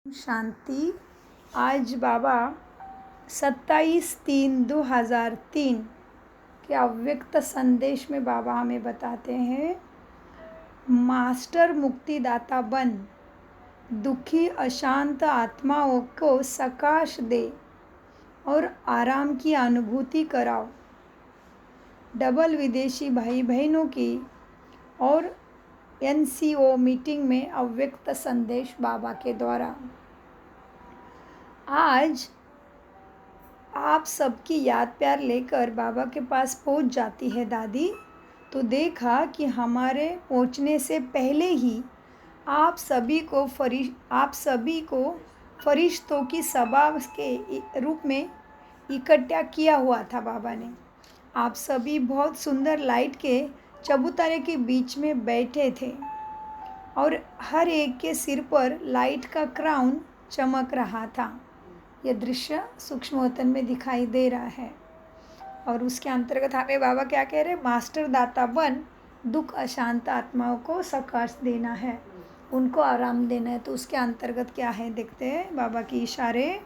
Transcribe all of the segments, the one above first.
शांति। आज बाबा 27/3/2003 के अव्यक्त संदेश में बाबा हमें बताते हैं, मास्टर मुक्तिदाता बन, दुखी अशांत आत्माओं को सकाश दे और आराम की अनुभूति कराओ। डबल विदेशी भाई बहनों की और NCO मीटिंग में अव्यक्त संदेश बाबा के द्वारा। आज आप सबकी याद प्यार लेकर बाबा के पास पहुंच जाती है दादी, तो देखा कि हमारे पहुंचने से पहले ही आप सभी को फरिश्तों की सभा के रूप में इकट्ठा किया हुआ था। बाबा ने आप सभी बहुत सुंदर लाइट के चबूतरे के बीच में बैठे थे और हर एक के सिर पर लाइट का क्राउन चमक रहा था। यह दृश्य सूक्ष्म वतन में दिखाई दे रहा है और उसके अंतर्गत हमें बाबा क्या कह रहे हैं, मास्टर दाता बन, दुख अशांत आत्माओं को सकाश देना है, उनको आराम देना है। तो उसके अंतर्गत क्या है देखते हैं बाबा के इशारे।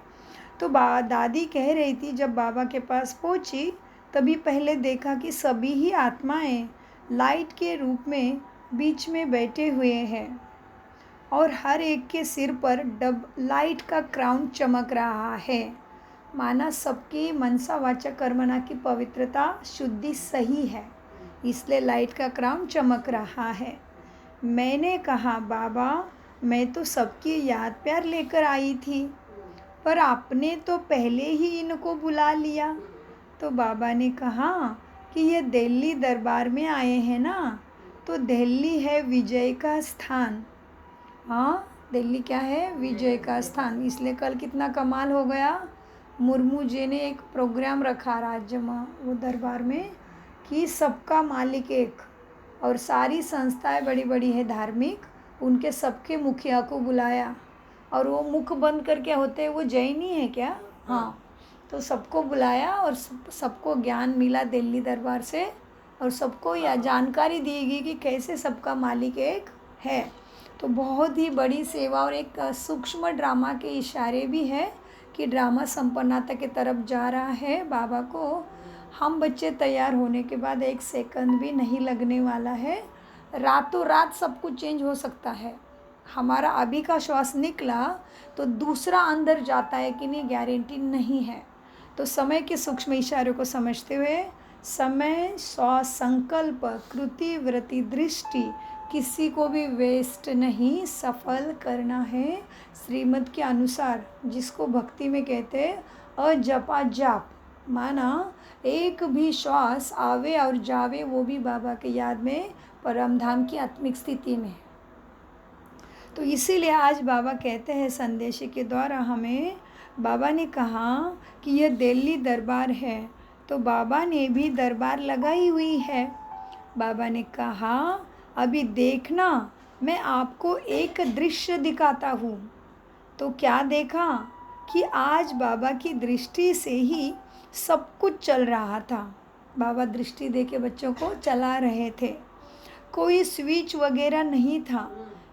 तो दादी कह रही थी, जब बाबा के पास पहुंची तभी पहले देखा कि सभी ही आत्माएं लाइट के रूप में बीच में बैठे हुए हैं और हर एक के सिर पर लाइट का क्राउन चमक रहा है। माना सबकी मनसा वाचा कर्मणा की पवित्रता शुद्धि सही है, इसलिए लाइट का क्राउन चमक रहा है। मैंने कहा, बाबा मैं तो सबकी याद प्यार लेकर आई थी, पर आपने तो पहले ही इनको बुला लिया। तो बाबा ने कहा कि ये दिल्ली दरबार में आए हैं ना, तो दिल्ली है विजय का स्थान। हाँ, दिल्ली क्या है, विजय का स्थान। इसलिए कल कितना कमाल हो गया, मुर्मू जी ने एक प्रोग्राम रखा राज्य में, वो दरबार में, कि सबका मालिक एक, और सारी संस्थाएं बड़ी बड़ी है धार्मिक, उनके सबके मुखिया को बुलाया। और वो मुख बंद करके होते हैं, वो जैनी है क्या? हाँ, तो सबको बुलाया और सबको ज्ञान मिला दिल्ली दरबार से, और सबको यह जानकारी दी गई कि कैसे सबका मालिक एक है। तो बहुत ही बड़ी सेवा और एक सूक्ष्म ड्रामा के इशारे भी है कि ड्रामा संपन्नता की तरफ जा रहा है। बाबा को हम बच्चे तैयार होने के बाद 1 सेकंड भी नहीं लगने वाला है, रातों रात सब कुछ चेंज हो सकता है। हमारा अभी का श्वास निकला तो दूसरा अंदर जाता है कि नहीं, गारंटी नहीं है। तो समय के सूक्ष्म इशारों को समझते हुए, समय, श्वास, संकल्प, कृति, वृत्ति, दृष्टि, किसी को भी वेस्ट नहीं, सफल करना है श्रीमद् के अनुसार, जिसको भक्ति में कहते हैं अजपा जाप। माना एक भी श्वास आवे और जावे वो भी बाबा के याद में परम धाम की आत्मिक स्थिति में। तो इसीलिए आज बाबा कहते हैं संदेश के द्वारा हमें, बाबा ने कहा कि यह दिल्ली दरबार है, तो बाबा ने भी दरबार लगाई हुई है। बाबा ने कहा, अभी देखना मैं आपको एक दृश्य दिखाता हूँ। तो क्या देखा कि आज बाबा की दृष्टि से ही सब कुछ चल रहा था। बाबा दृष्टि दे के बच्चों को चला रहे थे, कोई स्विच वगैरह नहीं था,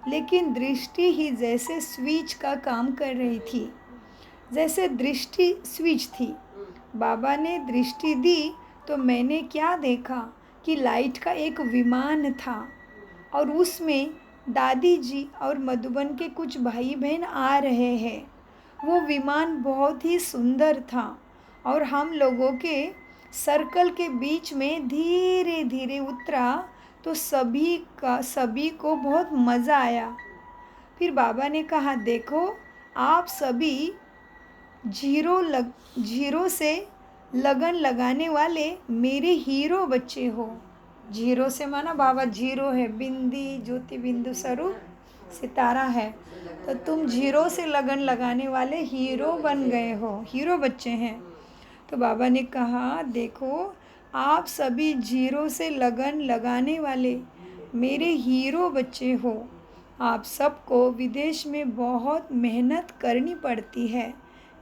लेकिन दृष्टि ही जैसे स्विच का काम कर रही थी, जैसे दृष्टि स्विच थी। बाबा ने दृष्टि दी तो मैंने क्या देखा कि लाइट का एक विमान था और उसमें दादी जी और मधुबन के कुछ भाई बहन आ रहे हैं। वो विमान बहुत ही सुंदर था और हम लोगों के सर्कल के बीच में धीरे धीरे उतरा, तो सभी को बहुत मज़ा आया। फिर बाबा ने कहा, देखो आप सभी जीरो से लगन लगाने वाले मेरे हीरो बच्चे हो। जीरो से माना बाबा जीरो है, बिंदी ज्योति बिंदु स्वरूप सितारा है, तो तुम जीरो से लगन लगाने वाले हीरो बन गए हो, हीरो बच्चे हैं। तो बाबा ने कहा, देखो आप सभी जीरो से लगन लगाने वाले मेरे हीरो बच्चे हो। आप सबको विदेश में बहुत मेहनत करनी पड़ती है,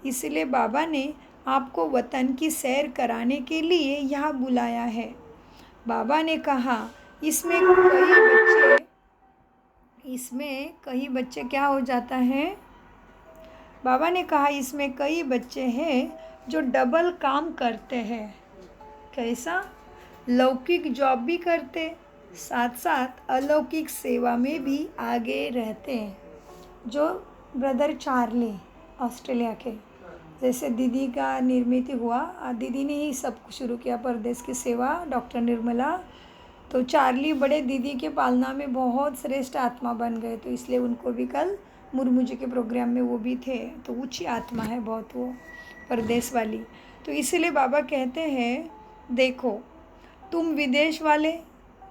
इसलिए बाबा ने आपको वतन की सैर कराने के लिए यहाँ बुलाया है। बाबा ने कहा, इसमें कई बच्चे क्या हो जाता है, बाबा ने कहा इसमें कई बच्चे हैं जो डबल काम करते हैं। कैसा? लौकिक जॉब भी करते, साथ साथ अलौकिक सेवा में भी आगे रहते हैं। जो ब्रदर चार्ली ऑस्ट्रेलिया के, जैसे दीदी का निर्मित हुआ, दीदी ने ही सब कुछ शुरू किया परदेश की सेवा, डॉक्टर निर्मला। तो चार्ली बड़े दीदी के पालना में बहुत श्रेष्ठ आत्मा बन गए, तो इसलिए उनको भी कल मुर्मू जी के प्रोग्राम में वो भी थे। तो ऊंची आत्मा है बहुत वो परदेश वाली। तो इसीलिए बाबा कहते हैं देखो, तुम विदेश वाले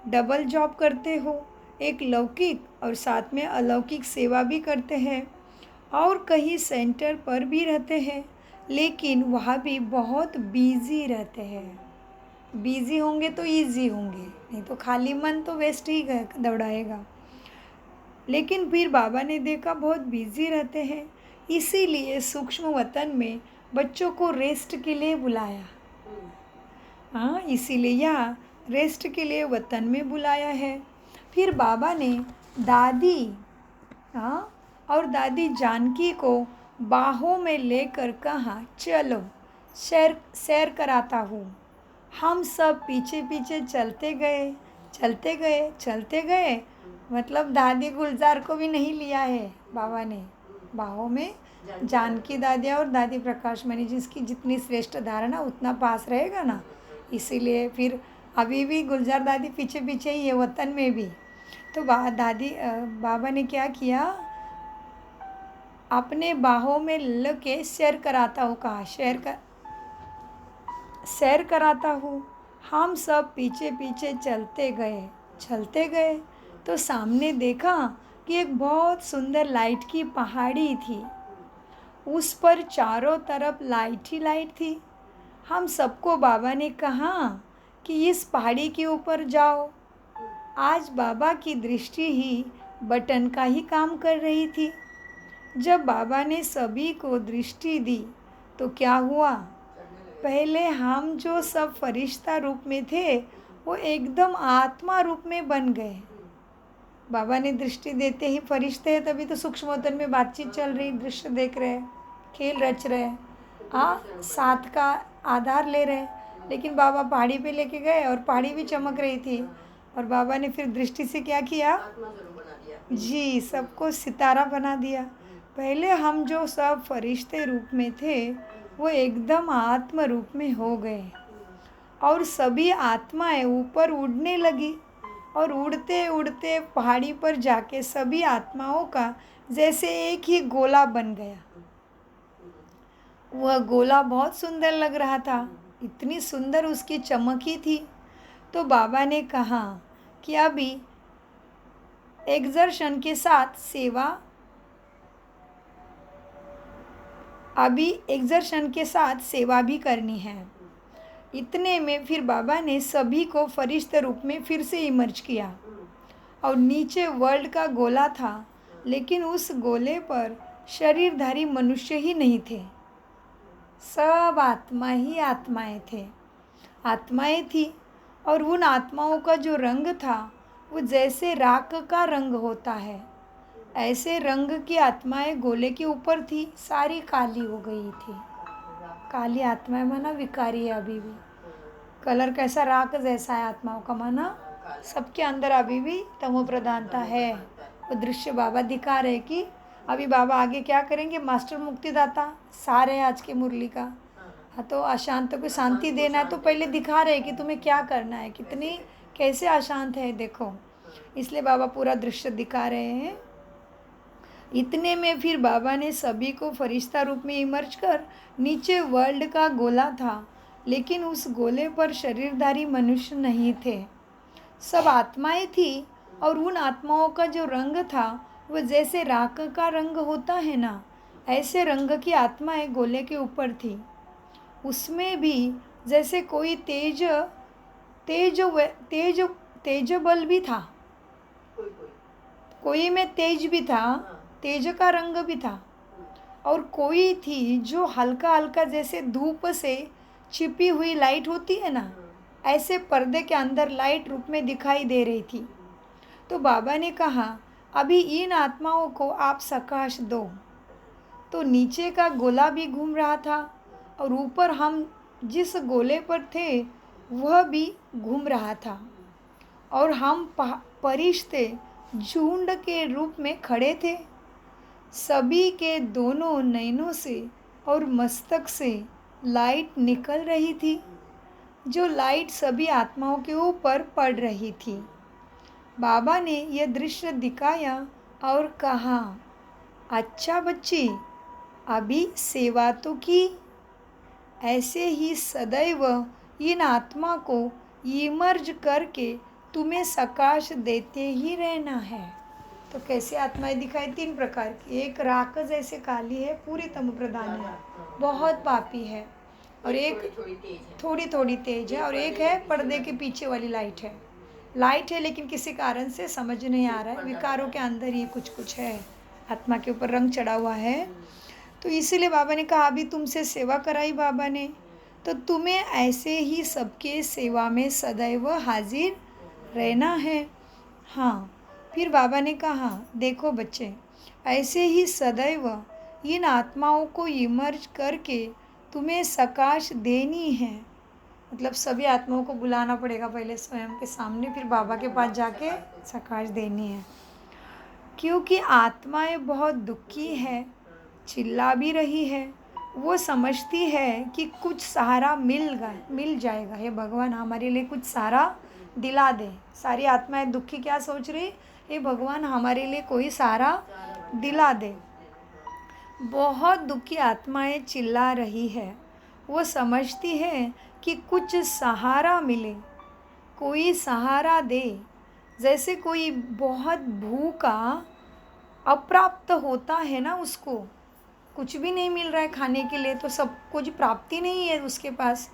डबल जॉब करते हो, एक लौकिक और साथ में अलौकिक सेवा भी करते हैं, और कहीं सेंटर पर भी रहते हैं, लेकिन वहाँ भी बहुत बिजी रहते हैं। बिजी होंगे तो इजी होंगे, नहीं तो खाली मन तो वेस्ट ही दौड़ाएगा। लेकिन फिर बाबा ने देखा बहुत बिजी रहते हैं, इसीलिए सूक्ष्म वतन में बच्चों को रेस्ट के लिए बुलाया। हाँ, इसीलिए यहाँ रेस्ट के लिए वतन में बुलाया है। फिर बाबा ने दादी, हाँ, और दादी जानकी को बाहों में लेकर कहा चलो सैर कराता हूँ। हम सब पीछे पीछे चलते गए चलते गए चलते गए। मतलब दादी गुलजार को भी नहीं लिया है बाबा ने बाहों में। जानकी दादी और दादी प्रकाश मणि जिसकी जितनी श्रेष्ठ धारणा उतना पास रहेगा ना, इसीलिए फिर अभी भी गुलजार दादी पीछे पीछे ही है वतन में भी। तो बाबा ने क्या किया, अपने बाहों में लेके सैर कराता हूँ, कहा सैर कराता हूँ। हम सब पीछे पीछे चलते गए तो सामने देखा कि एक बहुत सुंदर लाइट की पहाड़ी थी। उस पर चारों तरफ लाइट ही लाइट थी। हम सबको बाबा ने कहा कि इस पहाड़ी के ऊपर जाओ। आज बाबा की दृष्टि ही बटन का ही काम कर रही थी। जब बाबा ने सभी को दृष्टि दी तो क्या हुआ, पहले हम जो सब फरिश्ता रूप में थे वो एकदम आत्मा रूप में बन गए। बाबा ने दृष्टि देते ही फरिश्ते हैं, तभी तो सूक्ष्मोतन में बातचीत चल रही, दृश्य देख रहे, खेल रच रहे, हाँ, साथ का आधार ले रहे। लेकिन बाबा पहाड़ी पे लेके गए और पहाड़ी भी चमक रही थी, और बाबा ने फिर दृष्टि से क्या किया जी, सबको सितारा बना दिया। पहले हम जो सब फरिश्ते रूप में थे वो एकदम आत्म रूप में हो गए, और सभी आत्माएं ऊपर उड़ने लगी, और उड़ते उड़ते पहाड़ी पर जाके सभी आत्माओं का जैसे एक ही गोला बन गया। वह गोला बहुत सुंदर लग रहा था, इतनी सुंदर उसकी चमक ही थी। तो बाबा ने कहा कि अभी एग्जर्शन के साथ सेवा भी करनी है। इतने में फिर बाबा ने सभी को फरिश्ते रूप में फिर से इमर्ज किया, और नीचे वर्ल्ड का गोला था, लेकिन उस गोले पर शरीरधारी मनुष्य ही नहीं थे, सब आत्माएं थी। और उन आत्माओं का जो रंग था वो जैसे राख का रंग होता है, ऐसे रंग की आत्माएं गोले के ऊपर थी, सारी काली हो गई थी। काली आत्माएं माना विकारी है, अभी भी कलर कैसा राख जैसा है आत्माओं का, माना सबके अंदर अभी भी तमो प्रधानता है। वो दृश्य बाबा दिखा रहे कि अभी बाबा आगे क्या करेंगे, मास्टर मुक्तिदाता सार है आज की मुरली का। हाँ, तो अशांत को शांति देना है, तो पहले दिखा रहे कि तुम्हें क्या करना है, कितनी कैसे अशांत है देखो, इसलिए बाबा पूरा दृश्य दिखा रहे हैं। इतने में फिर बाबा ने सभी को फरिश्ता रूप में इमर्ज कर, नीचे वर्ल्ड का गोला था, लेकिन उस गोले पर शरीरधारी मनुष्य नहीं थे, सब आत्माएं थी। और उन आत्माओं का जो रंग था वो जैसे राख का रंग होता है ना, ऐसे रंग की आत्माएं गोले के ऊपर थी। उसमें भी जैसे कोई तेज बल भी था, कोई में तेज भी था, तेज का रंग भी था, और कोई थी जो हल्का हल्का जैसे धूप से छिपी हुई लाइट होती है ना, ऐसे पर्दे के अंदर लाइट रूप में दिखाई दे रही थी। तो बाबा ने कहा अभी इन आत्माओं को आप सकाश दो, तो नीचे का गोला भी घूम रहा था और ऊपर हम जिस गोले पर थे वह भी घूम रहा था और हम फरिश्ते झुंड के रूप में खड़े थे। सभी के दोनों नैनों से और मस्तक से लाइट निकल रही थी, जो लाइट सभी आत्माओं के ऊपर पड़ रही थी। बाबा ने यह दृश्य दिखाया और कहा, अच्छा बच्ची, अभी सेवा तो की, ऐसे ही सदैव इन आत्मा को इमर्ज करके तुम्हें सकाश देते ही रहना है। तो कैसे आत्माएं दिखाई? 3 प्रकार की। एक राख जैसे काली है, पूरी तम प्रधान है, बहुत पापी है, और एक थोड़ी थोड़ी तेज है, और एक है पर्दे के पीछे वाली लाइट है लेकिन किसी कारण से समझ नहीं आ रहा है, विकारों के अंदर ही कुछ कुछ है, आत्मा के ऊपर रंग चढ़ा हुआ है। तो इसीलिए बाबा ने कहा, अभी तुमसे सेवा कराई बाबा ने, तो तुम्हें ऐसे ही सबके सेवा में सदैव हाजिर रहना है। हाँ, फिर बाबा ने कहा, देखो बच्चे, ऐसे ही सदैव इन आत्माओं को इमर्ज करके तुम्हें सकाश देनी है। मतलब सभी आत्माओं को बुलाना पड़ेगा पहले स्वयं के सामने, फिर बाबा के पास जाके सकाश देनी है। क्योंकि आत्माएं बहुत दुखी है, चिल्ला भी रही है, वो समझती है कि कुछ सहारा मिल जाएगा, ये भगवान हमारे लिए कुछ सहारा दिला दे। सारी आत्माएं दुखी क्या सोच रही? ये भगवान हमारे लिए कोई सहारा दिला दे। बहुत दुखी आत्माएं चिल्ला रही है, वो समझती है कि कुछ सहारा मिले, कोई सहारा दे। जैसे कोई बहुत भूखा अप्राप्त होता है ना, उसको कुछ भी नहीं मिल रहा है खाने के लिए, तो सब कुछ प्राप्ति नहीं है उसके पास,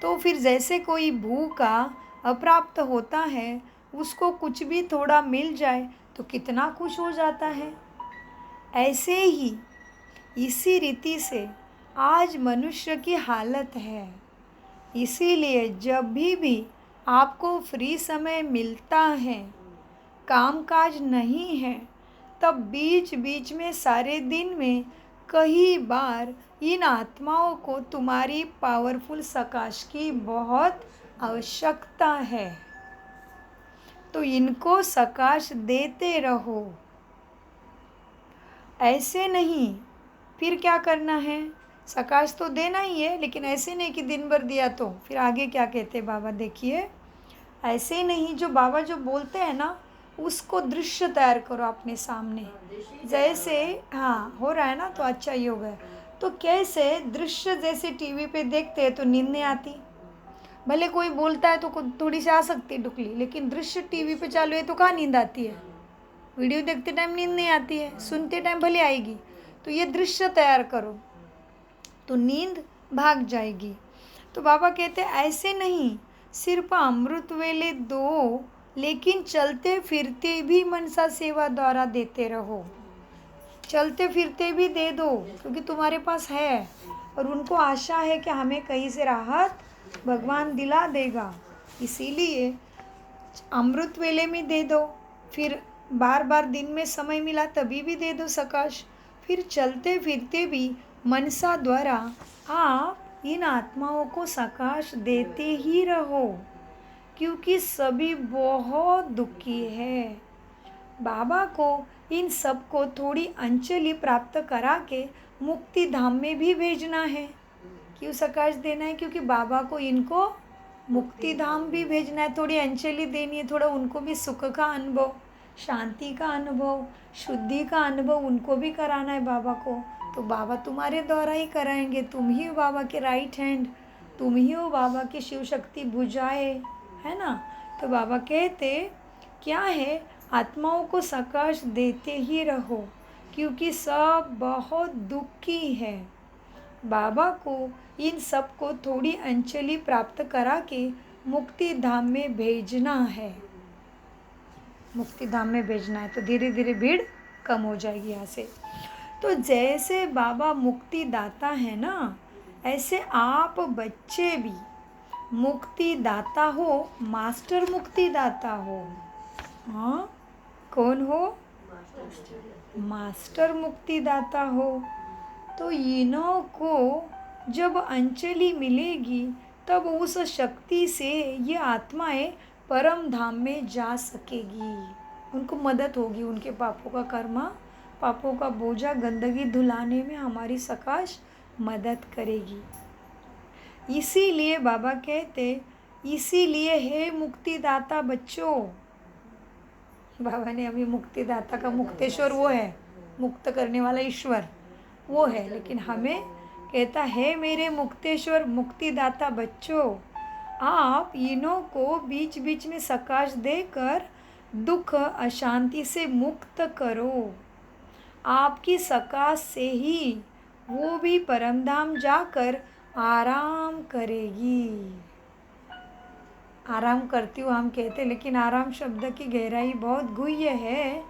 तो फिर जैसे कोई भूखा अप्राप्त होता है, उसको कुछ भी थोड़ा मिल जाए तो कितना खुश हो जाता है। ऐसे ही इसी रीति से आज मनुष्य की हालत है। इसीलिए जब भी आपको फ्री समय मिलता है, कामकाज नहीं है, तब बीच बीच में सारे दिन में कई बार इन आत्माओं को तुम्हारी पावरफुल सकाश की बहुत आवश्यकता है, तो इनको सकाश देते रहो। ऐसे नहीं, फिर क्या करना है? सकाश तो देना ही है, लेकिन ऐसे नहीं कि दिन भर दिया तो। फिर आगे क्या कहते हैं बाबा, देखिए, ऐसे नहीं, जो बाबा जो बोलते हैं ना, उसको दृश्य तैयार करो अपने सामने। जैसे हाँ हो रहा है ना, तो अच्छा ही हो गया। तो कैसे दृश्य जैसे टीवी पे देखते हैं तो नींद नहीं आती, भले कोई बोलता है तो थोड़ी सी आ सकती है डुकली, लेकिन दृश्य टीवी पे चालू है तो कहाँ नींद आती है? वीडियो देखते टाइम नींद नहीं आती है, सुनते टाइम भले आएगी। तो ये दृश्य तैयार करो तो नींद भाग जाएगी। तो बाबा कहते ऐसे नहीं, सिर्फ अमृत वेले दो, लेकिन चलते फिरते भी मनसा सेवा द्वारा देते रहो। चलते फिरते भी दे दो, क्योंकि तुम्हारे पास है और उनको आशा है कि हमें कहीं से राहत भगवान दिला देगा। इसीलिए अमृत वेले में दे दो, फिर बार बार दिन में समय मिला तभी भी दे दो सकाश, फिर चलते फिरते भी मनसा द्वारा आप इन आत्माओं को सकाश देते ही रहो, क्योंकि सभी बहुत दुखी है। बाबा को इन सब को थोड़ी अंजलि प्राप्त करा के मुक्ति धाम में भी भेजना है। क्यों सकाश देना है? क्योंकि बाबा को इनको मुक्ति धाम भी भेजना है, थोड़ी अंजलि देनी है, थोड़ा उनको भी सुख का अनुभव, शांति का अनुभव, शुद्धि का अनुभव उनको भी कराना है बाबा को। तो बाबा तुम्हारे द्वारा ही कराएंगे, तुम ही हो बाबा के राइट हैंड, तुम ही हो बाबा की शिव शक्ति भुजाएं, है ना। तो बाबा कहते क्या है, आत्माओं को सकाश देते ही रहो, क्योंकि सब बहुत दुखी है। बाबा को इन सब को थोड़ी अंजलि प्राप्त करा के मुक्ति धाम में भेजना है, मुक्ति धाम में भेजना है, तो धीरे धीरे भीड़ कम हो जाएगी यहाँ से। तो जैसे बाबा मुक्ति दाता है ना, ऐसे आप बच्चे भी मुक्ति दाता हो, मास्टर मुक्ति दाता हो। हाँ, कौन हो? मास्टर मुक्ति दाता हो। तो इन्हों को जब अंजलि मिलेगी तब उस शक्ति से ये आत्माएं परम धाम में जा सकेगी। उनको मदद होगी, उनके पापों का कर्मा, पापों का बोझा, गंदगी धुलाने में हमारी सकाश मदद करेगी। इसीलिए बाबा कहते, इसीलिए हे मुक्तिदाता बच्चों, बाबा ने अभी मुक्तिदाता का मुक्तेश्वर वो है, मुक्त करने वाला ईश्वर वो है, लेकिन हमें कहता है मेरे मुक्तेश्वर मुक्तिदाता बच्चों, आप इन्हों को बीच बीच में सकाश देकर दुख अशांति से मुक्त करो। आपकी सकाश से ही वो भी परमधाम जाकर आराम करेगी। आराम करती हूँ हम कहते, लेकिन आराम शब्द की गहराई बहुत गुह्य है।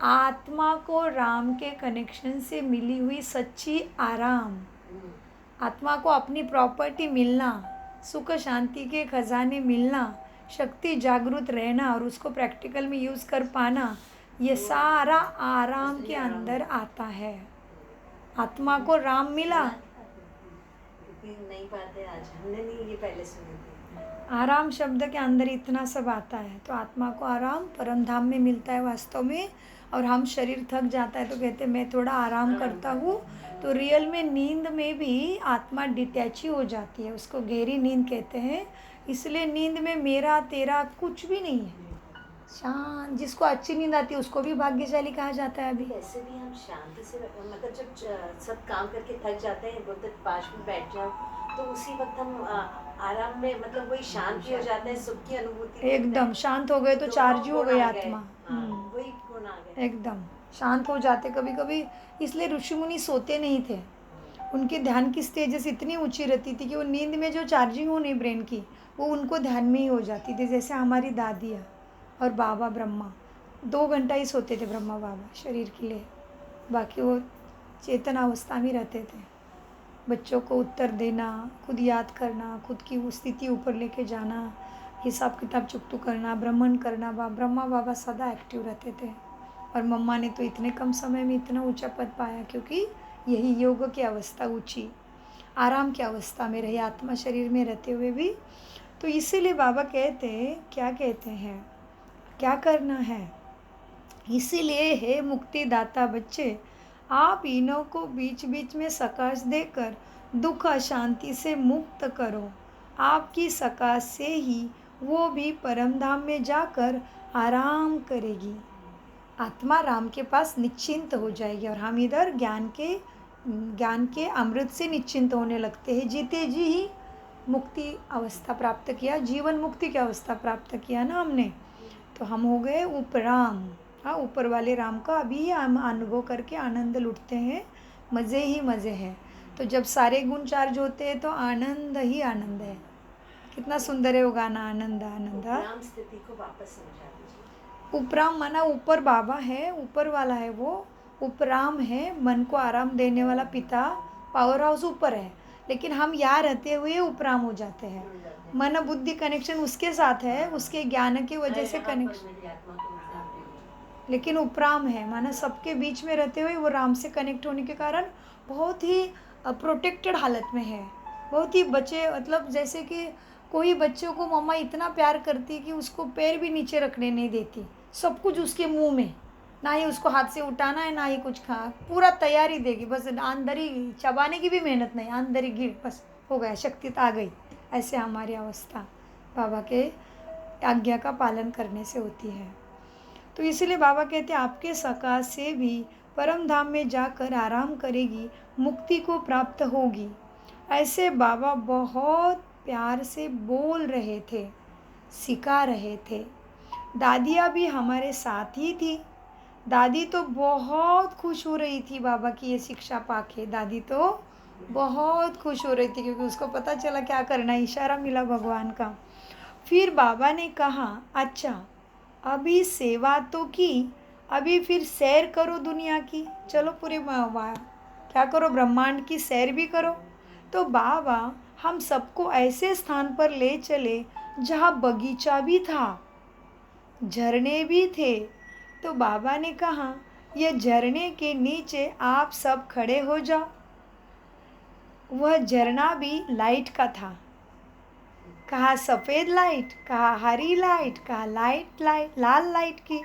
आत्मा को राम के कनेक्शन से मिली हुई सच्ची आराम, आत्मा को अपनी प्रॉपर्टी मिलना, सुख शांति के खजाने मिलना, शक्ति जागृत रहना और उसको प्रैक्टिकल में यूज़ कर पाना, ये सारा आराम के अंदर आता है। आत्मा को राम मिला, नहीं पाते आज, हमने नहीं ये पहले सुने थे। आराम शब्द के अंदर इतना सब आता है, तो आत्मा को आराम परम धाम में मिलता है वास्तव में। और हम शरीर थक जाता है तो कहते हैं मैं थोड़ा आराम करता हूँ, तो रियल में नींद में भी आत्मा डिटैच हो जाती है, उसको गहरी नींद कहते हैं। इसलिए नींद में मेरा तेरा कुछ भी नहीं है, शांत। जिसको अच्छी नींद आती है उसको भी भाग्यशाली कहा जाता है। अभी वैसे भी हम शांति से, मतलब जब सब काम करके थक जाते हैं, बोलते पास में बैठ जाओ, तो उसी वक्त हम आराम में, मतलब वही शांति हो जाता है, सुख की अनुभूति एकदम शांत हो गए तो चार्ज हो गई आत्मा, वही गुण आ गए, एकदम शांत हो जाते। कभी कभी इसलिए ऋषि मुनि सोते नहीं थे, उनके ध्यान की स्टेजेस इतनी ऊंची रहती थी कि वो नींद में जो चार्जिंग हो नहीं ब्रेन की, वो उनको ध्यान में ही हो जाती थी। जैसे हमारी दादी है और बाबा ब्रह्मा 2 घंटा ही सोते थे, ब्रह्मा बाबा शरीर के लिए, बाकी वो चेतन अवस्था में रहते थे। बच्चों को उत्तर देना, खुद याद करना, खुद की वो स्थिति ऊपर लेके जाना, हिसाब किताब चुकतू करना, ब्रह्मण करना, ब्रह्मा बाबा सदा एक्टिव रहते थे। और मम्मा ने तो इतने कम समय में इतना ऊंचा पद पाया, क्योंकि यही योग की अवस्था, ऊंची आराम की अवस्था में रही, आत्मा शरीर में रहते हुए भी। तो इसीलिए बाबा कहते हैं, क्या कहते हैं, क्या करना है। इसीलिए हे मुक्तिदाता बच्चे, आप इन्हों को बीच बीच में सकाश देकर दुख अशांति से मुक्त करो। आपकी सकाश से ही वो भी परमधाम में जाकर आराम करेगी। आत्मा राम के पास निश्चिंत हो जाएगी और हम इधर ज्ञान के अमृत से निश्चिंत होने लगते हैं। जीते जी ही मुक्ति अवस्था प्राप्त किया, जीवन मुक्ति की अवस्था प्राप्त किया ना हमने, तो हम हो गए उपराम। हाँ, ऊपर वाले राम का अभी हम अनुभव करके आनंद लुटते हैं, मज़े ही मज़े हैं। तो जब सारे गुण चार्ज होते हैं तो आनंद ही आनंद है। कितना सुंदर है वो गाना, आनंद आनंद। उपराम स्थिति को वापस समझा दीजिए। उपराम माना ऊपर बाबा है, ऊपर वाला है वो। उपराम है मन को आराम देने वाला पिता, पावर हाउस ऊपर है, लेकिन हम यहाँ रहते हुए उपराम हो जाते हैं। मन बुद्धि कनेक्शन उसके साथ है, उसके ज्ञान की वजह से कनेक्शन, लेकिन उपराम है माना सबके बीच में रहते हुए वो राम से कनेक्ट होने के कारण बहुत ही प्रोटेक्टेड हालत में है, बहुत ही बचे। मतलब जैसे कि कोई बच्चों को मम्मा इतना प्यार करती है कि उसको पैर भी नीचे रखने नहीं देती, सब कुछ उसके मुंह में, ना ही उसको हाथ से उठाना है ना ही कुछ खा, पूरा तैयारी देगी, बस अंदर ही चबाने की भी मेहनत नहीं, अंदर ही गिर, बस हो गया, शक्ति आ गई। ऐसे हमारी अवस्था बाबा के आज्ञा का पालन करने से होती है। तो इसीलिए बाबा कहते हैं आपके सकाश से भी परम धाम में जाकर आराम करेगी, मुक्ति को प्राप्त होगी। ऐसे बाबा बहुत प्यार से बोल रहे थे, सिखा रहे थे। दादियाँ भी हमारे साथ ही थी। दादी तो बहुत खुश हो रही थी बाबा की ये शिक्षा पाके। दादी तो बहुत खुश हो रही थी क्योंकि उसको पता चला क्या करना, इशारा मिला भगवान का। फिर बाबा ने कहा, अच्छा अभी सेवा तो की, अभी फिर सैर करो दुनिया की, चलो पूरे क्या करो, ब्रह्मांड की सैर भी करो। तो बाबा हम सबको ऐसे स्थान पर ले चले जहाँ बगीचा भी था, झरने भी थे। तो बाबा ने कहा, ये झरने के नीचे आप सब खड़े हो जाओ, वह झरना भी लाइट का था। कहाँ सफ़ेद लाइट, कहाँ हरी लाइट, कहाँ लाल लाइट की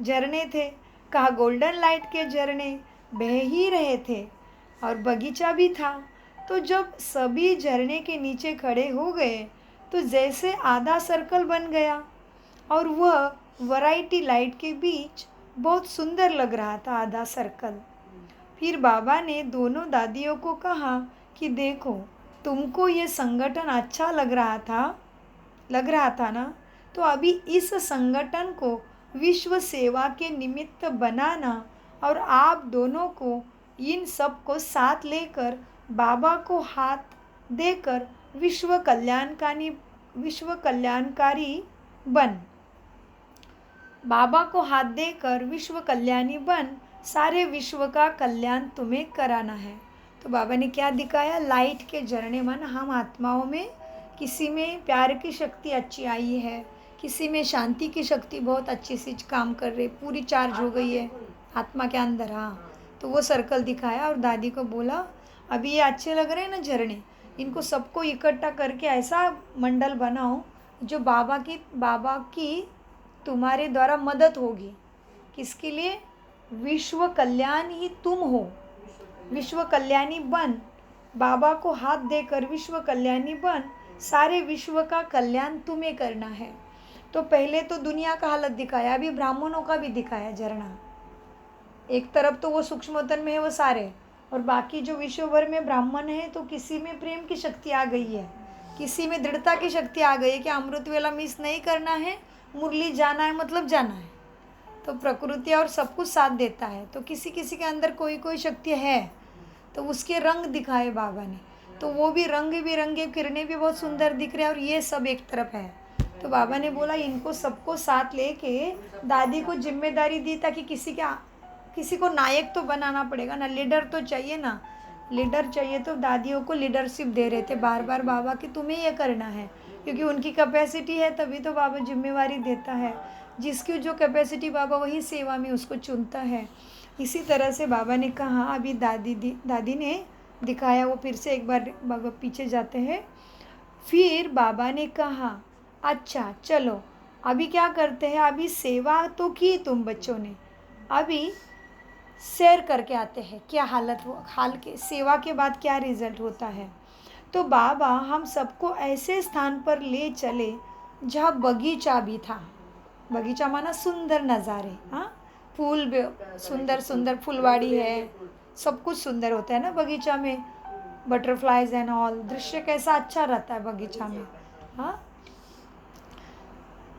झरने थे, कहाँ गोल्डन लाइट के झरने बह ही रहे थे, और बगीचा भी था। तो जब सभी झरने के नीचे खड़े हो गए तो जैसे आधा सर्कल बन गया, और वह वैरायटी लाइट के बीच बहुत सुंदर लग रहा था आधा सर्कल। फिर बाबा ने दोनों दादियों को कहा कि देखो, तुमको ये संगठन अच्छा लग रहा था ना, तो अभी इस संगठन को विश्व सेवा के निमित्त बनाना, और आप दोनों को इन सब को साथ लेकर बाबा को हाथ देकर विश्व कल्याणकारी बन बाबा को हाथ देकर विश्व कल्याणी बन, सारे विश्व का कल्याण तुम्हें कराना है। तो बाबा ने क्या दिखाया? लाइट के झरने, मन हम आत्माओं में किसी में प्यार की शक्ति अच्छी आई है, किसी में शांति की शक्ति बहुत अच्छी सी काम कर रही, पूरी चार्ज हो गई है आत्मा के अंदर। हाँ, तो वो सर्कल दिखाया और दादी को बोला, अभी ये अच्छे लग रहे हैं ना झरने, इनको सबको इकट्ठा करके ऐसा मंडल बनाओ जो बाबा की तुम्हारे द्वारा मदद होगी। किसके लिए? विश्व कल्याण ही तुम हो, विश्व कल्याणी बन, बाबा को हाथ देकर विश्व कल्याणी बन, सारे विश्व का कल्याण तुम्हें करना है। तो पहले तो दुनिया का हालत दिखाया, अभी ब्राह्मणों का भी दिखाया झरना। एक तरफ तो वो सूक्ष्मतन में है वो सारे, और बाकी जो विश्व भर में ब्राह्मण है, तो किसी में प्रेम की शक्ति आ गई है, किसी में दृढ़ता की शक्ति आ गई है कि अमृत वेला मिस नहीं करना है, मुरली जाना है मतलब जाना है। तो प्रकृति और सब कुछ साथ देता है। तो किसी किसी के अंदर कोई कोई शक्ति है, तो उसके रंग दिखाए बाबा ने, तो वो भी रंग बिरंगे किरणें भी बहुत सुंदर दिख रहे हैं, और ये सब एक तरफ है। तो बाबा ने बोला इनको सबको साथ लेके दादी को जिम्मेदारी दी, ताकि किसी को नायक तो बनाना पड़ेगा ना, लीडर तो चाहिए ना, लीडर चाहिए। तो दादियों को लीडरशिप दे रहे थे बार बार बाबा कि तुम्हें ये करना है, क्योंकि उनकी कैपेसिटी है, तभी तो बाबा जिम्मेवारी देता है। जिसकी जो कैपेसिटी बाबा वही सेवा में उसको चुनता है। इसी तरह से बाबा ने कहा, अभी दादी ने दिखाया, वो फिर से एक बार बाबा पीछे जाते हैं। फिर बाबा ने कहा, अच्छा चलो अभी क्या करते हैं, अभी सेवा तो की तुम बच्चों ने, अभी शेयर करके आते हैं क्या हाल के सेवा के बाद क्या रिजल्ट होता है। तो बाबा हम सबको ऐसे स्थान पर ले चले जहाँ बगीचा भी था। बगीचा माना सुंदर नज़ारे, हाँ, फूल सुंदर सुंदर फुलवाड़ी है, सब कुछ सुंदर होता है ना बगीचा में, बटरफ्लाइज एंड ऑल, दृश्य कैसा अच्छा रहता है बगीचा में। हाँ,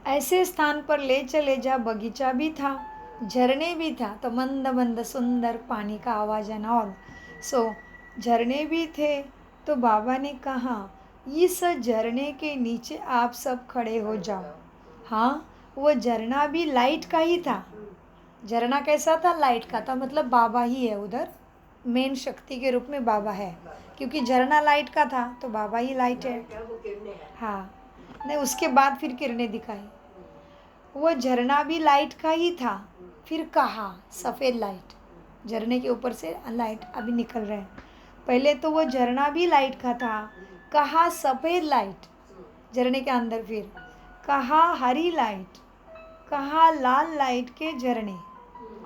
ऐसे स्थान पर ले चले जहाँ बगीचा भी था, झरने भी था, तो मंद मंद सुंदर पानी का आवाज़ एंड ऑल। सो झरने भी थे। तो बाबा ने कहा, इस झरने के नीचे आप सब खड़े हो जाओ। हाँ, वो झरना भी लाइट का ही था। झरना कैसा था? लाइट का था, मतलब बाबा ही है उधर, मेन शक्ति के रूप में बाबा है, क्योंकि झरना लाइट का था तो बाबा ही लाइट है। हाँ, नहीं उसके बाद फिर किरणें दिखाई। वो झरना भी लाइट का ही था। फिर कहा सफ़ेद लाइट, झरने के ऊपर से लाइट अभी निकल रहे हैं। पहले तो वो झरना भी लाइट का था, कहा सफ़ेद लाइट झरने के अंदर, फिर कहा हरी लाइट, कहा लाल लाइट के झरने,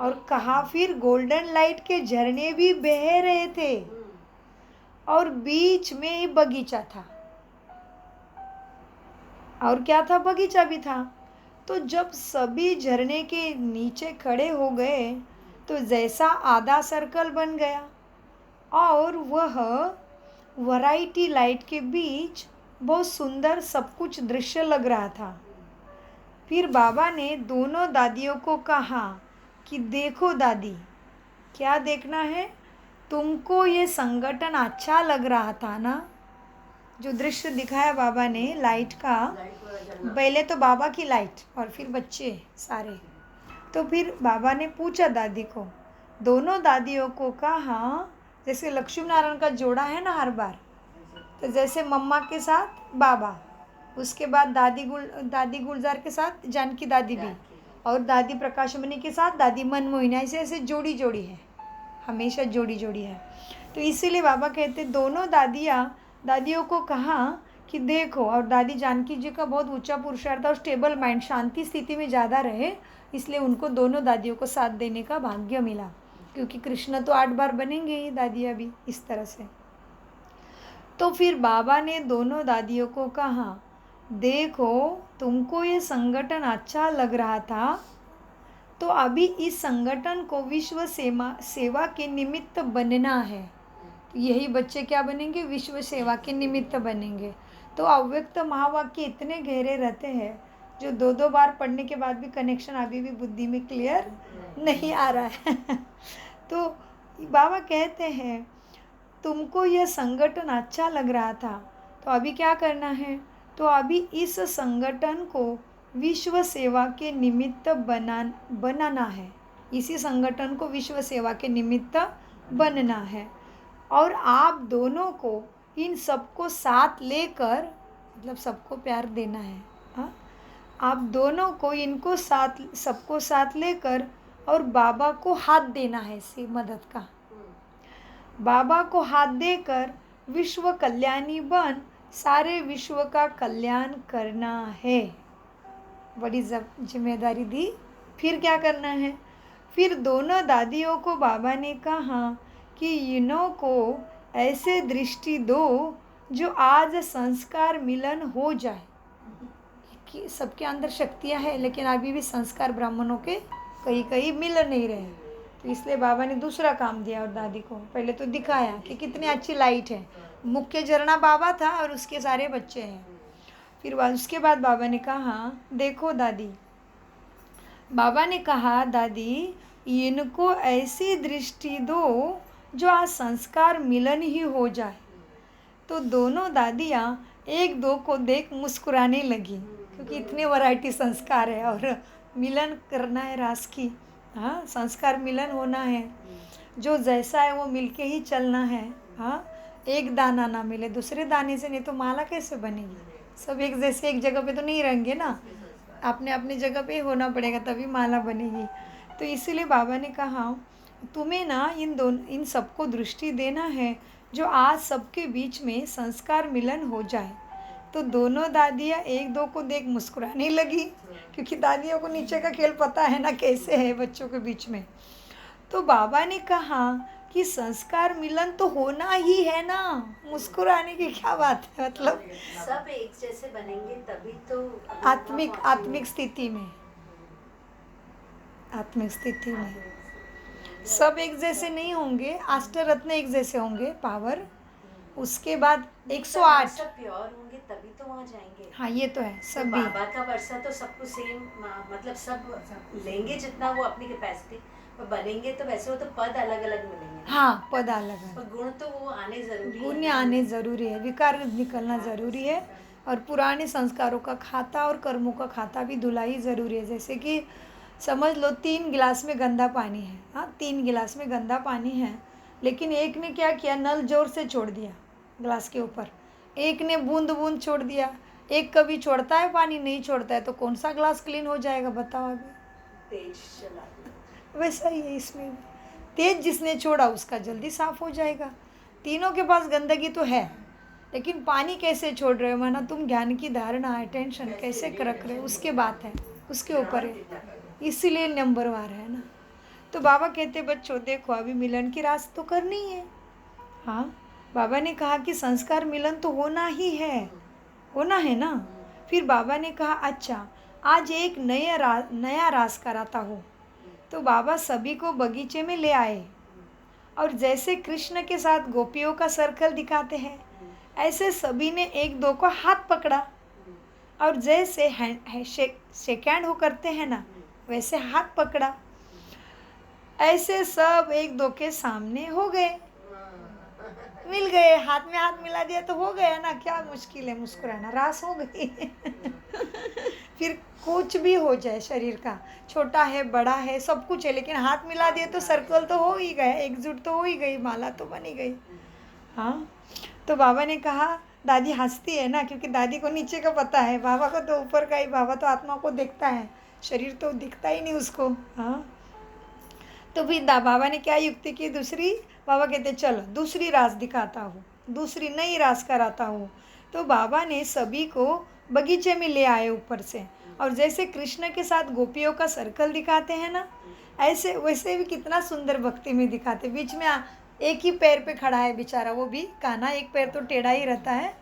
और कहा फिर गोल्डन लाइट के झरने भी बह रहे थे, और बीच में ही बगीचा था। और क्या था? बगीचा भी था। तो जब सभी झरने के नीचे खड़े हो गए तो जैसा आधा सर्कल बन गया, और वह वैरायटी लाइट के बीच बहुत सुंदर सब कुछ दृश्य लग रहा था। फिर बाबा ने दोनों दादियों को कहा कि देखो दादी, क्या देखना है? तुमको ये संगठन अच्छा लग रहा था ना? जो दृश्य दिखाया बाबा ने लाइट का, पहले तो बाबा की लाइट और फिर बच्चे सारे। तो फिर बाबा ने पूछा दादी को, दोनों दादियों को कहा, जैसे लक्ष्मी नारायण का जोड़ा है ना हर बार, तो जैसे मम्मा के साथ बाबा, उसके बाद दादी गुलजार के साथ जानकी दादी भी, और दादी प्रकाशमणि के साथ दादी मनमोहिनी, ऐसे ऐसे जोड़ी जोड़ी है, हमेशा जोड़ी जोड़ी है। तो इसीलिए बाबा कहते दोनों दादियों को कहा कि देखो, और दादी जानकी जी का बहुत ऊंचा पुरुषार्थ और स्टेबल माइंड, शांति स्थिति में ज़्यादा रहे, इसलिए उनको दोनों दादियों को साथ देने का भाग्य मिला, क्योंकि कृष्ण तो 8 बार बनेंगे ही, दादियाँ भी इस तरह से। तो फिर बाबा ने दोनों दादियों को कहा, देखो तुमको ये संगठन अच्छा लग रहा था, तो अभी इस संगठन को विश्व सेवा के निमित्त बनना है। तो यही बच्चे क्या बनेंगे, विश्व सेवा के निमित्त बनेंगे। तो अव्यक्त महावाक्य इतने गहरे रहते हैं, जो 2 बार पढ़ने के बाद भी कनेक्शन अभी भी बुद्धि में क्लियर नहीं आ रहा है। तो बाबा कहते हैं तुमको यह संगठन अच्छा लग रहा था, तो अभी क्या करना है, तो अभी इस संगठन को विश्व सेवा के निमित्त बनाना है। इसी संगठन को विश्व सेवा के निमित्त बनना है, और आप दोनों को इन सबको साथ लेकर, मतलब सबको प्यार देना है, हाँ, आप दोनों को इनको सबको साथ लेकर और बाबा को हाथ देना है इसी मदद का। बाबा को हाथ देकर विश्व कल्याणी बन सारे विश्व का कल्याण करना है। बड़ी जिम्मेदारी दी। फिर क्या करना है, फिर दोनों दादियों को बाबा ने कहा कि इन्हों को ऐसे दृष्टि दो जो आज संस्कार मिलन हो जाए, कि सबके अंदर शक्तियाँ हैं, लेकिन अभी भी संस्कार ब्राह्मणों के कहीं कहीं मिल नहीं रहे। तो इसलिए बाबा ने दूसरा काम दिया और दादी को पहले तो दिखाया कि कितनी अच्छी लाइट है। मुख्य झरना बाबा था और उसके सारे बच्चे हैं। फिर उसके बाद बाबा ने कहा, देखो दादी, बाबा ने कहा दादी इनको ऐसी दृष्टि दो जो आज संस्कार मिलन ही हो जाए। तो दोनों दादियाँ एक दो को देख मुस्कुराने लगी, क्योंकि इतने वैरायटी संस्कार है और मिलन करना है रास की, हाँ, संस्कार मिलन होना है, जो जैसा है वो मिलके ही चलना है, हाँ। एक दाना ना मिले दूसरे दाने से, नहीं तो माला कैसे बनेगी। सब एक जैसे एक जगह पे तो नहीं रहेंगे ना, अपने अपनी जगह पे होना पड़ेगा तभी माला बनेगी। तो इसीलिए बाबा ने कहा तुम्हें ना इन सबको दृष्टि देना है जो आज सबके बीच में संस्कार मिलन हो जाए। तो दोनों दादियाँ एक दो को देख मुस्कुराने लगी, क्योंकि दादियों को नीचे का खेल पता है ना कैसे है बच्चों के बीच में। तो बाबा ने कहा कि संस्कार मिलन तो होना ही है ना, मुस्कुराने की क्या बात है, मतलब सब एक जैसे बनेंगे तभी तो आत्मिक स्थिति में सब एक जैसे नहीं होंगे। अष्टरत्न एक जैसे होंगे पावर, उसके बाद 108 सब प्योर होंगे तभी तो वहाँ जाएंगे। हाँ ये तो है। तो सभी बाबा का वर्षा तो सबको सेम, मतलब सब लेंगे जितना वो अपनी कैपेसिटी, पर बनेंगे तो वैसे वो तो पद अलग अलग मिलेंगे। हाँ पद अलग है, पर गुण तो वो आने जरूरी है। गुण आने ज़रूरी है, विकार निकलना ज़रूरी है, और पुराने संस्कारों का खाता और कर्मों का खाता भी धुलाई ज़रूरी है। जैसे कि समझ लो 3 गिलास में गंदा पानी है, हाँ 3 गिलास में गंदा पानी है, लेकिन एक ने क्या किया, नल जोर से छोड़ दिया गिलास के ऊपर, एक ने बूंद बूंद छोड़ दिया। एक कभी छोड़ता है पानी, नहीं छोड़ता है, तो कौन सा ग्लास क्लीन हो जाएगा बताओ अभी। तेज चला दिया। वैसा ही है इसमें भी, तेज जिसने छोड़ा उसका जल्दी साफ हो जाएगा। तीनों के पास गंदगी तो है, लेकिन पानी कैसे छोड़ रहे हो, माना तुम ज्ञान की धारणा अटेंशन कैसे रख रहे हो, उसके बात है, उसके ऊपर है, इसीलिए नंबरवार है ना। तो बाबा कहते बच्चों देखो अभी मिलन की रास तो करनी है, हाँ। बाबा ने कहा कि संस्कार मिलन तो होना ही है, होना है ना। फिर बाबा ने कहा अच्छा आज एक नया रास कराता हो। तो बाबा सभी को बगीचे में ले आए, और जैसे कृष्ण के साथ गोपियों का सर्कल दिखाते हैं, ऐसे सभी ने एक दो को हाथ पकड़ा, और जैसे शेक हैंड हो करते हैं ना, वैसे हाथ पकड़ा। ऐसे सब एक दो के सामने हो गए, मिल गए, हाथ में हाथ मिला दिया तो हो गया ना, क्या मुश्किल है, मुस्कुराना, रास हो गई। फिर कुछ भी हो जाए शरीर का, छोटा है बड़ा है सब कुछ है, लेकिन हाथ मिला दिए तो सर्कल तो हो ही गया, एकजुट तो हो ही गई, माला तो बनी गई, हाँ। तो बाबा ने कहा, दादी हंसती है ना, क्योंकि दादी को नीचे का पता है, बाबा को तो ऊपर का ही, बाबा तो आत्मा को देखता है, शरीर तो दिखता ही नहीं उसको, हाँ। तो फिर बाबा ने क्या युक्ति की दूसरी, बाबा कहते चलो दूसरी रास दिखाता हूँ, दूसरी नई रास कराता हूँ। तो बाबा ने सभी को बगीचे में ले आए ऊपर से, और जैसे कृष्ण के साथ गोपियों का सर्कल दिखाते हैं ना, ऐसे वैसे भी कितना सुंदर भक्ति में दिखाते। बीच में एक ही पैर पे खड़ा है बेचारा, वो भी कान्हा, एक पैर तो टेढ़ा ही रहता है,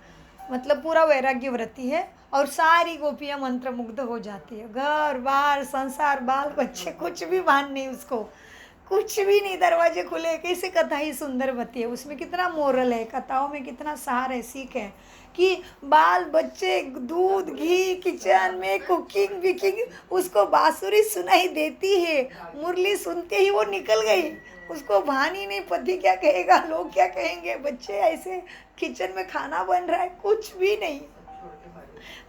मतलब पूरा वैराग्य व्रती है। और सारी गोपियाँ मंत्रमुग्ध हो जाती है। घर बार संसार बाल बच्चे कुछ भी भान नहीं उसको, कुछ भी नहीं, दरवाजे खुले। कैसे कथा ही सुंदर बती है, उसमें कितना मोरल है, कथाओं में कितना सार है, सीख है कि बाल बच्चे दूध घी किचन में कुकिंग विकिंग, उसको बांसुरी सुनाई देती है, मुरली सुनते ही वो निकल गई, उसको भान ही नहीं पति क्या कहेगा, लोग क्या कहेंगे, बच्चे ऐसे किचन में खाना बन रहा है, कुछ भी नहीं।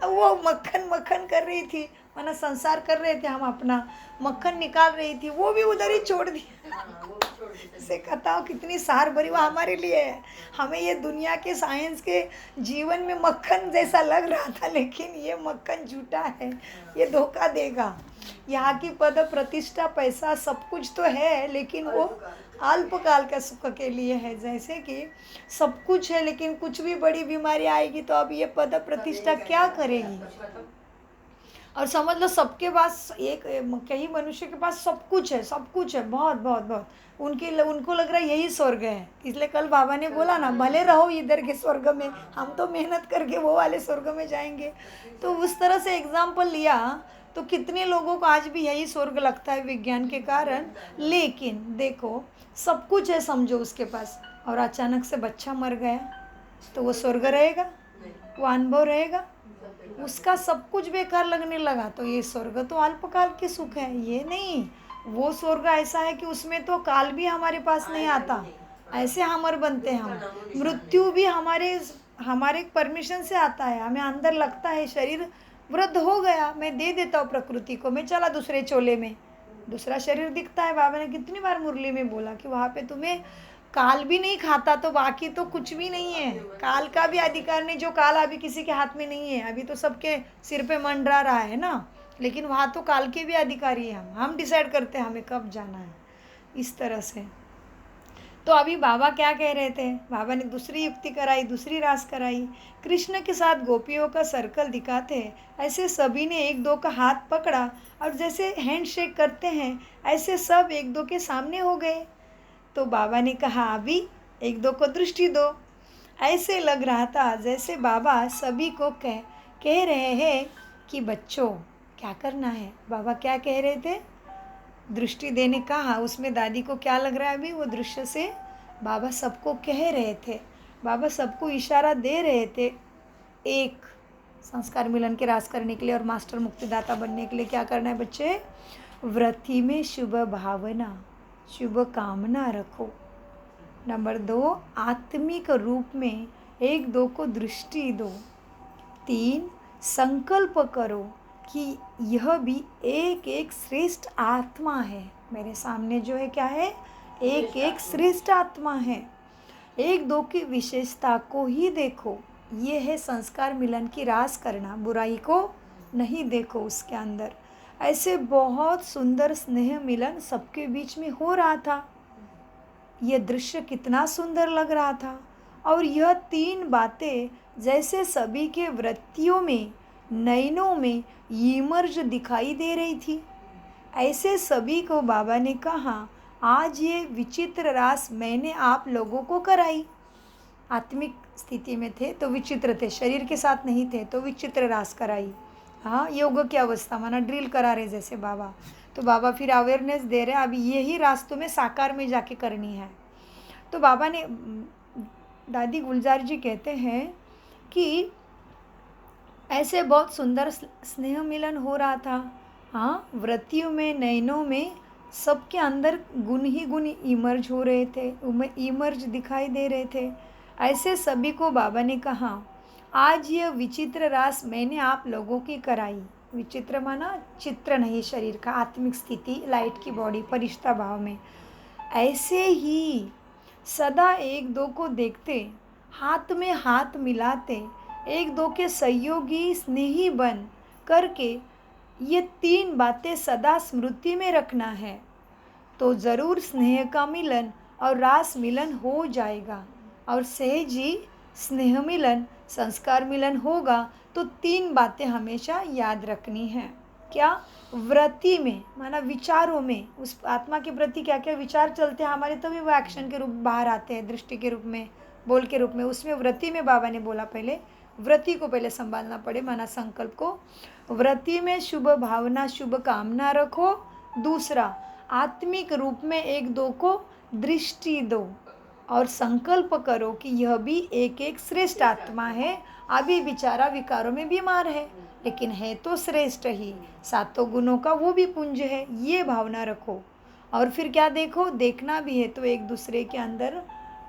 अब वो मक्खन मक्खन कर रही थी, माना संसार कर रहे थे, हम अपना मक्खन निकाल रही थी, वो भी उधर ही छोड़ दिया। से कथाओं कितनी सार भरी, वो हमारे लिए है। हमें ये दुनिया के साइंस के जीवन में मक्खन जैसा लग रहा था, लेकिन ये मक्खन झूठा है, ये धोखा देगा। यहाँ की पद प्रतिष्ठा पैसा सब कुछ तो है, लेकिन वो अल्पकाल का सुख के लिए है। जैसे कि सब कुछ है, लेकिन कुछ भी बड़ी बीमारी आएगी तो अब ये पद प्रतिष्ठा क्या करेगी। और समझ लो सबके पास, एक कई मनुष्य के पास सब कुछ है, सब कुछ है, बहुत बहुत बहुत, उनको लग रहा है यही स्वर्ग है। इसलिए कल बाबा ने बोला ना, भले रहो इधर के स्वर्ग में, हम तो मेहनत करके वो वाले स्वर्ग में जाएंगे। तो उस तरह से एग्जाम्पल लिया, तो कितने लोगों को आज भी यही स्वर्ग लगता है विज्ञान के कारण। लेकिन देखो सब कुछ है समझो उसके पास, और अचानक से बच्चा मर गया, तो वो स्वर्ग रहेगा, वो अनुभव रहेगा, उसका सब कुछ बेकार लगने लगा। तो ये स्वर्ग तो अल्पकाल के सुख है, ये नहीं। वो स्वर्ग ऐसा है कि उसमें तो काल भी हमारे पास नहीं आता, ऐसे अमर बनते हैं हम। मृत्यु भी हमारे परमिशन से आता है, हमें अंदर लगता है शरीर वृद्ध हो गया, मैं दे देता हूँ प्रकृति को, मैं चला दूसरे चोले में, दूसरा शरीर दिखता है। बाबा ने कितनी बार मुरली में बोला कि वहाँ पे तुम्हें काल भी नहीं खाता तो बाकी तो कुछ भी नहीं है, काल का भी अधिकार नहीं, जो काल अभी किसी के हाथ में नहीं है, अभी तो सबके सिर पे मंडरा रहा है ना, लेकिन वहाँ तो काल के भी अधिकारी हैं हम डिसाइड करते हैं हमें कब जाना है, इस तरह से। तो अभी बाबा क्या कह रहे थे, बाबा ने दूसरी युक्ति कराई, दूसरी रास कराई। कृष्ण के साथ गोपियों का सर्कल दिखाते ऐसे सभी ने एक दो का हाथ पकड़ा, और जैसे हैंड शेक करते हैं ऐसे सब एक दो के सामने हो गए। तो बाबा ने कहा अभी एक दो को दृष्टि दो। ऐसे लग रहा था जैसे बाबा सभी को कह रहे हैं कि बच्चों क्या करना है। बाबा क्या कह रहे थे, दृष्टि देने कहा, उसमें दादी को क्या लग रहा है अभी, वो दृश्य से बाबा सबको कह रहे थे, बाबा सबको इशारा दे रहे थे, एक संस्कार मिलन के रास करने के लिए और मास्टर मुक्तिदाता बनने के लिए क्या करना है बच्चे, व्रति में शुभ भावना, शुभ कामना रखो। नंबर 2, आत्मिक रूप में एक दो को दृष्टि दो। 3, संकल्प करो कि यह भी एक एक श्रेष्ठ आत्मा है, मेरे सामने जो है क्या है, एक एक श्रेष्ठ आत्मा है। एक दो की विशेषता को ही देखो, ये है संस्कार मिलन की रास करना, बुराई को नहीं देखो उसके अंदर। ऐसे बहुत सुंदर स्नेह मिलन सबके बीच में हो रहा था, यह दृश्य कितना सुंदर लग रहा था। और यह 3 बातें जैसे सभी के वृत्तियों में, नयनों में इमर्ज दिखाई दे रही थी। ऐसे सभी को बाबा ने कहा आज ये विचित्र रास मैंने आप लोगों को कराई। आत्मिक स्थिति में थे तो विचित्र थे, शरीर के साथ नहीं थे तो विचित्र रास कराई। हाँ, योग की अवस्था माना ड्रिल करा रहे जैसे बाबा, तो बाबा फिर अवेयरनेस दे रहे, अभी यही रास तुम्हें साकार में जाके करनी है। तो बाबा ने, दादी गुलजार जी कहते हैं कि ऐसे बहुत सुंदर स्नेह मिलन हो रहा था। हाँ, वृत्तियों में, नयनों में, सबके अंदर गुण ही गुण इमर्ज हो रहे थे, इमर्ज दिखाई दे रहे थे। ऐसे सभी को बाबा ने कहा आज यह विचित्र रास मैंने आप लोगों की कराई। विचित्र माना चित्र नहीं, शरीर का आत्मिक स्थिति, लाइट की बॉडी, परिष्ठा भाव में। ऐसे ही सदा एक दो को देखते, हाथ में हाथ मिलाते, एक दो के सहयोगी स्नेही बन करके ये 3 बातें सदा स्मृति में रखना है, तो ज़रूर स्नेह का मिलन और रास मिलन हो जाएगा और सहज ही स्नेह मिलन, संस्कार मिलन होगा। तो 3 बातें हमेशा याद रखनी है। क्या? वृत्ति में, माना विचारों में, उस आत्मा के प्रति क्या क्या विचार चलते हैं हमारे, तभी वो एक्शन के रूप बाहर आते हैं, दृष्टि के रूप में, बोल के रूप में। उसमें वृत्ति में बाबा ने बोला पहले वृत्ति को पहले संभालना पड़े, माना संकल्प को। वृत्ति में शुभ भावना, शुभ कामना रखो। दूसरा, आत्मिक रूप में एक दो को दृष्टि दो और संकल्प करो कि यह भी एक एक श्रेष्ठ आत्मा है। अभी बेचारा विकारों में बीमार है, लेकिन है तो श्रेष्ठ ही, 7 गुणों का वो भी पुंज है, ये भावना रखो। और फिर क्या देखो? देखना भी है तो एक दूसरे के अंदर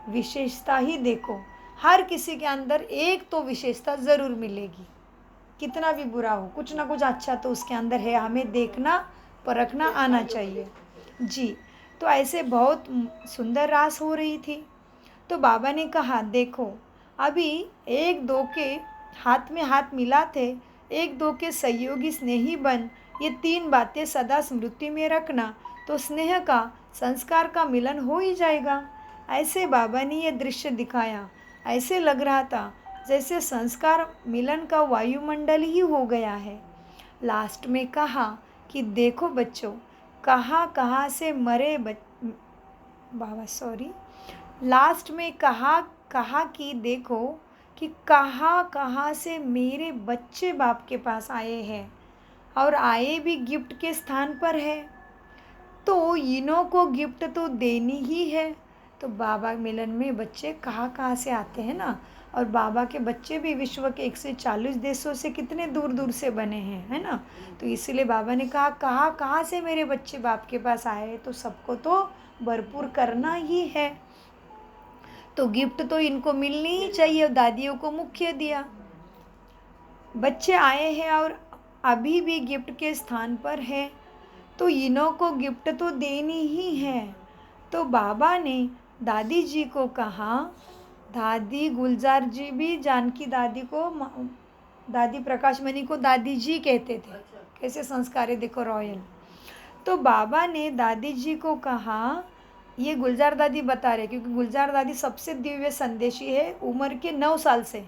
विशेषता ही देखो। हर किसी के अंदर एक तो विशेषता ज़रूर मिलेगी, कितना भी बुरा हो, कुछ ना कुछ अच्छा तो उसके अंदर है। हमें देखना, परखना आना चाहिए जी। तो ऐसे बहुत सुंदर रास हो रही थी। तो बाबा ने कहा, देखो अभी एक दो के हाथ में हाथ मिलाते, एक दो के सहयोगी स्नेही बन, ये 3 बातें सदा स्मृति में रखना, तो स्नेह का, संस्कार का मिलन हो ही जाएगा। ऐसे बाबा ने ये दृश्य दिखाया। ऐसे लग रहा था जैसे संस्कार मिलन का वायुमंडल ही हो गया है। लास्ट में कहा कि देखो बच्चों, कहाँ कहाँ से मरे बाबा सॉरी लास्ट में कहा कि देखो कि कहाँ कहाँ से मेरे बच्चे बाप के पास आए हैं, और आए भी गिफ्ट के स्थान पर है। तो इन्हों को गिफ्ट तो देनी ही है। तो बाबा मिलन में बच्चे कहाँ कहाँ से आते हैं ना, और बाबा के बच्चे भी विश्व के 140 देशों से कितने दूर दूर से बने हैं, है ना। तो इसलिए बाबा ने कहा कहाँ कहाँ से मेरे बच्चे बाप के पास आए, तो सबको तो भरपूर करना ही है। तो गिफ्ट तो इनको मिलनी ही चाहिए, दादियों को मुख्य दिया। बच्चे आए हैं और अभी भी गिफ्ट के स्थान पर है, तो इन्हों को गिफ्ट तो देनी ही है। तो बाबा ने दादी जी को कहा, दादी गुलजार जी भी जानकी दादी को, दादी प्रकाश मणि को दादी जी कहते थे। कैसे संस्कार है देखो, रॉयल। तो बाबा ने दादी जी को कहा, ये गुलजार दादी बता रहे, क्योंकि गुलजार दादी सबसे दिव्य संदेशी है। उम्र के 9 साल से,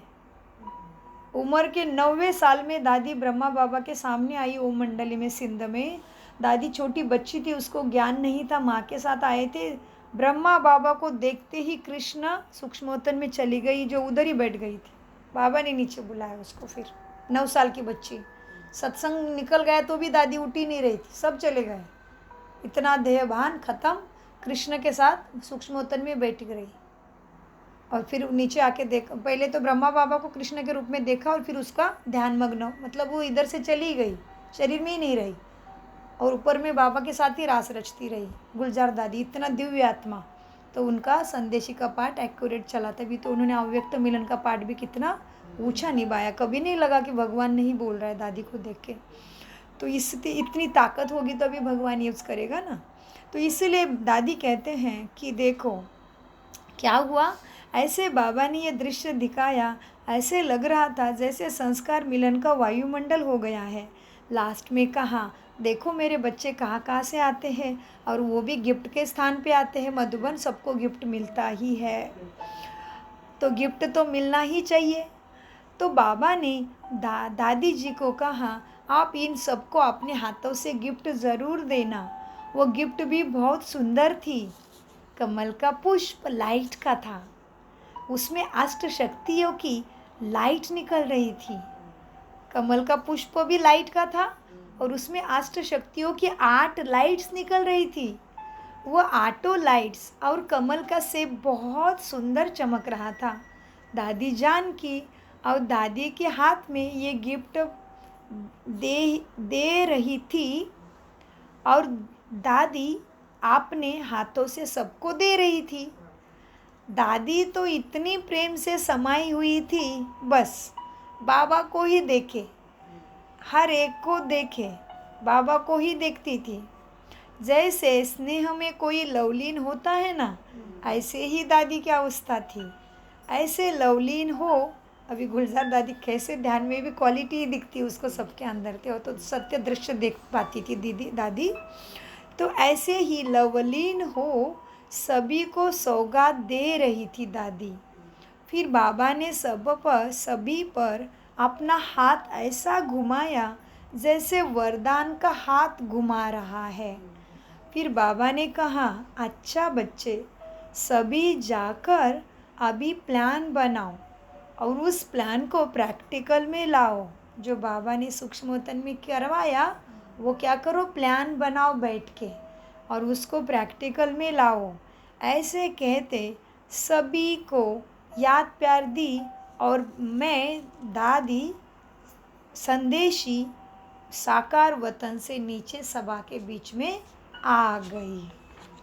उम्र के 9वें साल में दादी ब्रह्मा बाबा के सामने आई ओम मंडली में, सिंध में। दादी छोटी बच्ची थी, उसको ज्ञान नहीं था, माँ के साथ आए थे। ब्रह्मा बाबा को देखते ही कृष्ण सूक्ष्मोत्तन में चली गई, जो उधर ही बैठ गई थी। बाबा ने नीचे बुलाया उसको। फिर 9 साल की बच्ची, सत्संग निकल गया तो भी दादी उठी नहीं रही थी, सब चले गए। इतना देहभान खत्म, कृष्ण के साथ सूक्ष्मोत्तन में बैठ गई। और फिर नीचे आके देखा, पहले तो ब्रह्मा बाबा को कृष्ण के रूप में देखा, और फिर उसका ध्यान मग्न, मतलब वो इधर से चली गई, शरीर में ही नहीं रही, और ऊपर में बाबा के साथ ही रास रचती रही गुलजार दादी। इतना दिव्य आत्मा। तो उनका संदेशी का पाठ एक्यूरेट चला, तभी तो उन्होंने अव्यक्त मिलन का पाठ भी कितना ऊंचा निभाया। कभी नहीं लगा कि भगवान नहीं बोल रहा है दादी को देख के। तो इससे इतनी ताकत होगी तभी भगवान यूज़ करेगा ना। तो इसलिए दादी कहते हैं कि देखो क्या हुआ। ऐसे बाबा ने ये दृश्य दिखाया, ऐसे लग रहा था जैसे संस्कार मिलन का वायुमंडल हो गया है। लास्ट में कहा, देखो मेरे बच्चे कहाँ कहाँ से आते हैं, और वो भी गिफ्ट के स्थान पे आते हैं। मधुबन सबको गिफ्ट मिलता ही है, तो गिफ्ट तो मिलना ही चाहिए। तो बाबा ने दादी जी को कहा, आप इन सबको अपने हाथों से गिफ्ट ज़रूर देना। वो गिफ्ट भी बहुत सुंदर थी। कमल का पुष्प लाइट का था, उसमें अष्ट शक्तियों की लाइट निकल रही थी। कमल का पुष्प भी लाइट का था, और उसमें अष्ट शक्तियों की 8 लाइट्स निकल रही थी। वो 8 लाइट्स और कमल का सेब बहुत सुंदर चमक रहा था। दादी जान की और दादी के हाथ में ये गिफ्ट दे रही थी, और दादी अपने हाथों से सबको दे रही थी। दादी तो इतनी प्रेम से समाई हुई थी, बस बाबा को ही देखे, हर एक को देखे, बाबा को ही देखती थी। जैसे स्नेह में कोई लवलीन होता है ना, ऐसे ही दादी की अवस्था थी। ऐसे लवलीन हो, अभी गुलजार दादी कैसे ध्यान में भी क्वालिटी ही दिखती उसको, सबके अंदर थे, वो तो सत्य दृश्य देख पाती थी दादी। तो ऐसे ही लवलीन हो, सभी को सौगात दे रही थी दादी। फिर बाबा ने सभी पर अपना हाथ ऐसा घुमाया जैसे वरदान का हाथ घुमा रहा है। फिर बाबा ने कहा, अच्छा बच्चे, सभी जाकर अभी प्लान बनाओ और उस प्लान को प्रैक्टिकल में लाओ। जो बाबा ने सूक्ष्मोतन में करवाया वो क्या करो, प्लान बनाओ बैठ के और उसको प्रैक्टिकल में लाओ। ऐसे कहते सभी को याद प्यार दी और मैं दादी संदेशी साकार वतन से नीचे सभा के बीच में आ गई।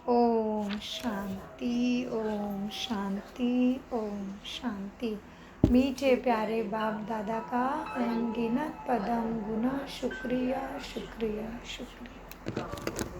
ओम शांति, ओम शांति, ओम शांति। मीठे प्यारे बाप दादा का अनगिनत पदम गुना शुक्रिया शुक्रिया शुक्रिया।